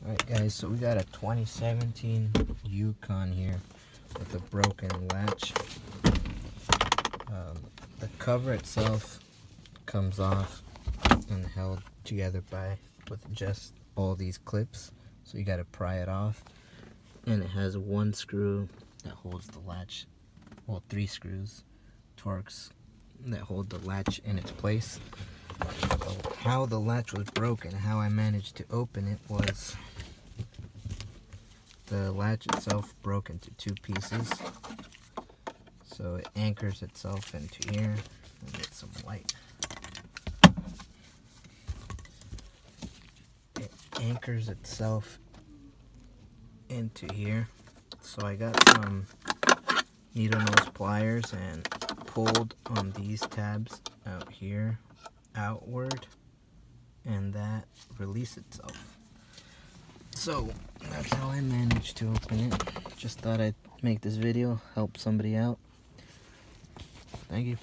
Alright guys, so we got a 2017 Yukon here with a broken latch. The cover itself comes off and held together with just all these clips, so you got to pry it off. And it has one screw that holds the latch, well, 3 screws, Torx, that hold the latch in its place. So how the latch was broken, how I managed to open it, was the latch itself broke into 2 pieces. So it anchors itself into here. Let me get some light. It anchors itself into here. So I got some needle nose pliers and pulled on these tabs out here outward, and that released itself. So that's how I managed to open it. Just thought I'd make this video, help somebody out. Thank you.